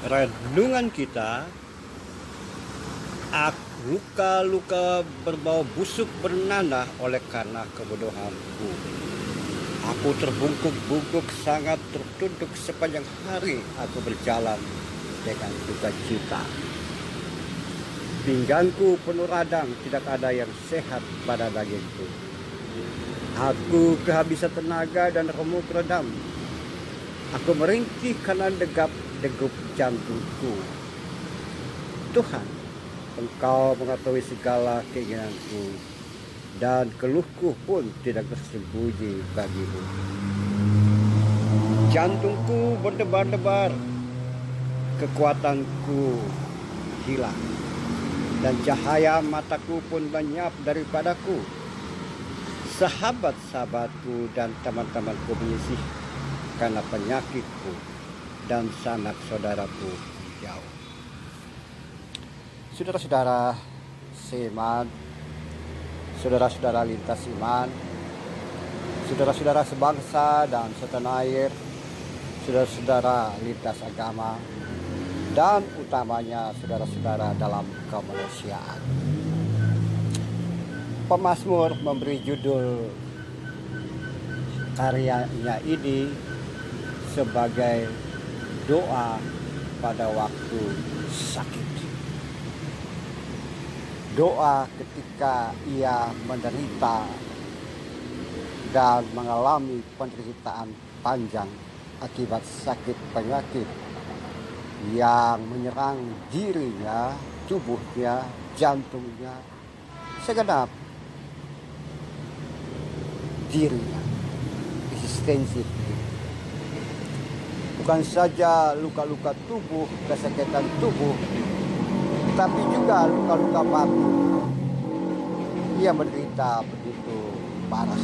renungan kita, luka-luka berbau busuk bernanah oleh karena kebodohanku. Aku terbungkuk-bungkuk sangat tertunduk sepanjang hari aku berjalan dengan duka cita. Pinggangku penuh radang, tidak ada yang sehat pada dagingku. Aku kehabisan tenaga dan remuk redam. Aku merintih karena degup jantungku. Tuhan, Engkau mengetahui segala keinginanku, dan keluhku pun tidak tersembunyi bagimu. Jantungku berdebar-debar, kekuatanku hilang, dan cahaya mataku pun lenyap daripadaku. Sahabat-sahabatku dan teman-temanku menyisih karena penyakitku, dan sanak saudaraku jauh. Saudara-saudara seiman, saudara-saudara lintas iman, saudara-saudara sebangsa dan setanah air, saudara-saudara lintas agama, dan utamanya saudara-saudara dalam kemanusiaan. Pemazmur memberi judul karyanya ini sebagai doa pada waktu sakit. Doa ketika ia menderita dan mengalami penderitaan panjang akibat sakit penyakit yang menyerang dirinya, tubuhnya, jantungnya, segenap dirinya, eksistensi. Bukan saja luka-luka tubuh, kesakitan tubuh, tapi juga luka-luka batin. Ia menderita begitu parah.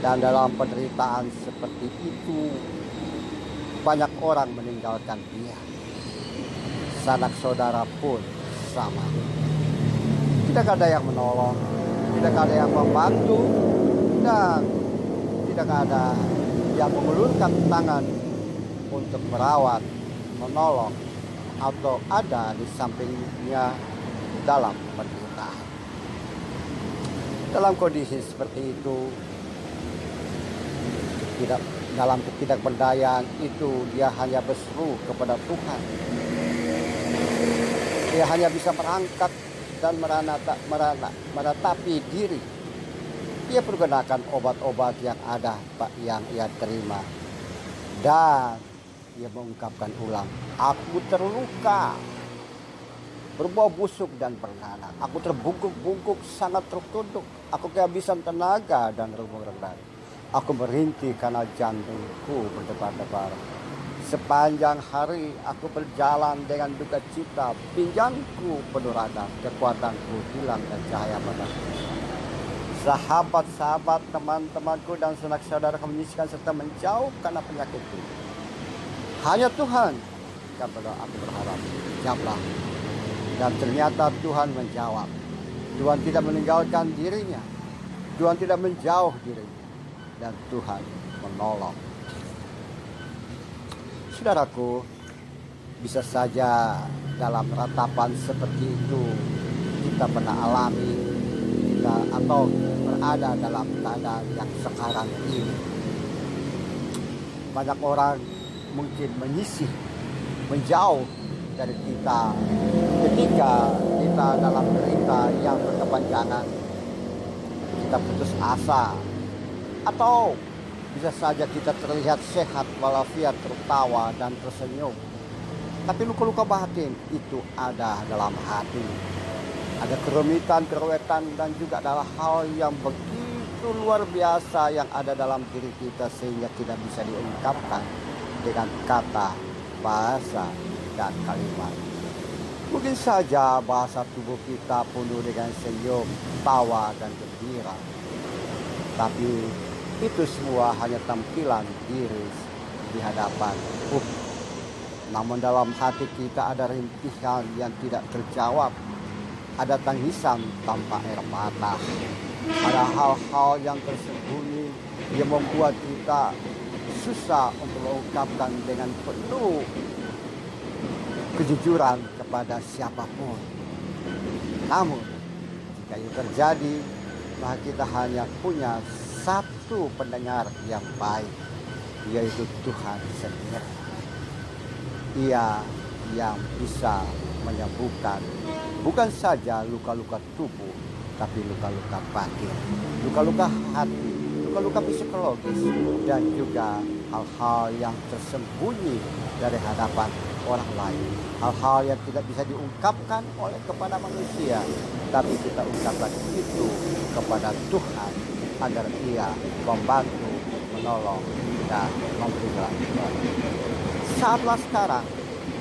Dan dalam penderitaan seperti itu, banyak orang meninggalkan dia. Sanak saudara pun sama. Tidak ada yang menolong, tidak ada yang membantu, dan tidak ada yang mengulurkan tangan untuk merawat, menolong, atau ada di sampingnya dalam penderitaan. Dalam kondisi seperti itu, dalam ketidakberdayaan itu, dia hanya berseru kepada Tuhan. Dia hanya bisa merangkak dan meratapi diri. Dia pergunakan obat-obat yang ada, yang ia terima, dan ia mengungkapkan ulang, aku terluka, berbau busuk dan bernanah. Aku terbungkuk-bungkuk sangat tertunduk. Aku kehabisan tenaga dan remuk redam. Aku merintih karena jantungku berdebar-debar. Sepanjang hari aku berjalan dengan duka cita. Pinggangku penuh radang, kekuatanku hilang, dan cahaya mataku. Sahabat-sahabat, teman-temanku, dan sanak saudara menyisihkan serta menjauh karena penyakitku. Hanya Tuhan yang aku berharap, jawablah. Dan ternyata Tuhan menjawab. Tuhan tidak meninggalkan dirinya. Tuhan tidak menjauh dirinya. Dan Tuhan menolong. Saudaraku, bisa saja dalam ratapan seperti itu kita pernah alami, atau berada dalam keadaan yang sekarang ini. Banyak orang mungkin menyisih, menjauh dari kita ketika kita dalam derita yang berkepanjangan. Kita putus asa, atau bisa saja kita terlihat sehat walafiat, tertawa dan tersenyum, tapi luka-luka batin itu ada dalam hati. Ada kerumitan, keruwetan, dan juga adalah hal yang begitu luar biasa yang ada dalam diri kita sehingga tidak bisa diungkapkan dengan kata, bahasa, dan kalimat. Mungkin saja bahasa tubuh kita penuh dengan senyum, tawa, dan gembira. Tapi itu semua hanya tampilan diri di hadapan Tuhan. Namun dalam hati kita ada rintihan yang tidak terjawab. Ada tangisan tanpa air mata. Ada hal-hal yang tersembunyi yang membuat kita susah untuk mengungkapkan dengan penuh kejujuran kepada siapapun. Namun, jika itu terjadi, maka kita hanya punya satu pendengar yang baik, yaitu Tuhan sendiri. Ia yang bisa menyembuhkan bukan saja luka-luka tubuh, tapi luka-luka batin, luka-luka hati, luka-luka psikologis, dan juga hal-hal yang tersembunyi dari hadapan orang lain, hal-hal yang tidak bisa diungkapkan oleh kepada manusia, tapi kita ungkapkan itu kepada Tuhan agar Ia membantu, menolong, dan memberi kelancaran. Saatlah sekarang,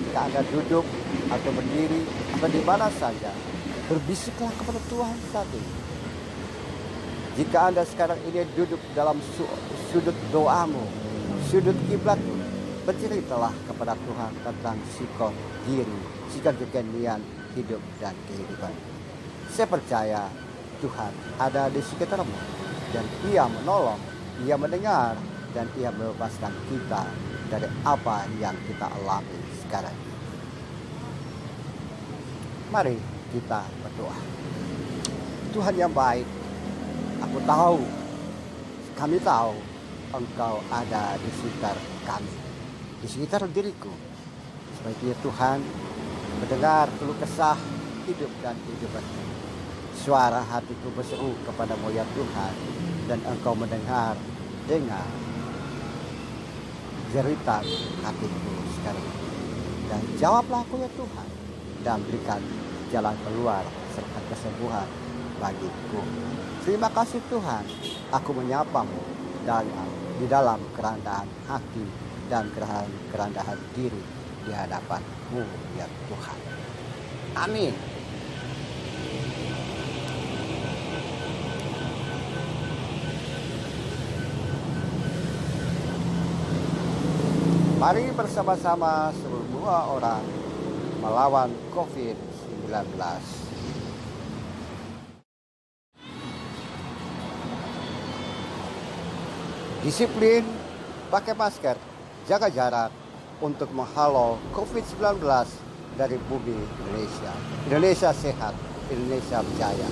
jika Anda duduk atau berdiri atau di mana saja, berbisiklah kepada Tuhan saat ini. Jika Anda sekarang ini duduk dalam sudut doamu, sudut kiblatmu, berceritalah kepada Tuhan tentang sikap diri, sikap kekinian hidup dan kehidupan. Saya percaya Tuhan ada di sekitarmu dan Ia menolong, Ia mendengar, dan Ia membebaskan kita dari apa yang kita alami sekarang. Mari kita berdoa. Tuhan yang baik, kami tahu Engkau ada di sekitar kami, di sekitar diriku. Sebab itu ya Tuhan, mendengar keluh kesah hidup dan kehidupan. Suara hatiku berseru kepadamu ya Tuhan, dan Engkau mendengar dengan jeritan hatiku sekarang. Dan jawablah aku ya Tuhan, dan berikan jalan keluar serta kesembuhan bagiku. Terima kasih Tuhan, aku menyapamu di dalam kerendahan hati dan kerendahan diri di hadapan-Mu ya Tuhan. Amin. Mari bersama-sama semua orang melawan COVID-19. Disiplin, pakai masker, jaga jarak untuk menghalau COVID-19 dari bumi Indonesia. Indonesia sehat, Indonesia berjaya.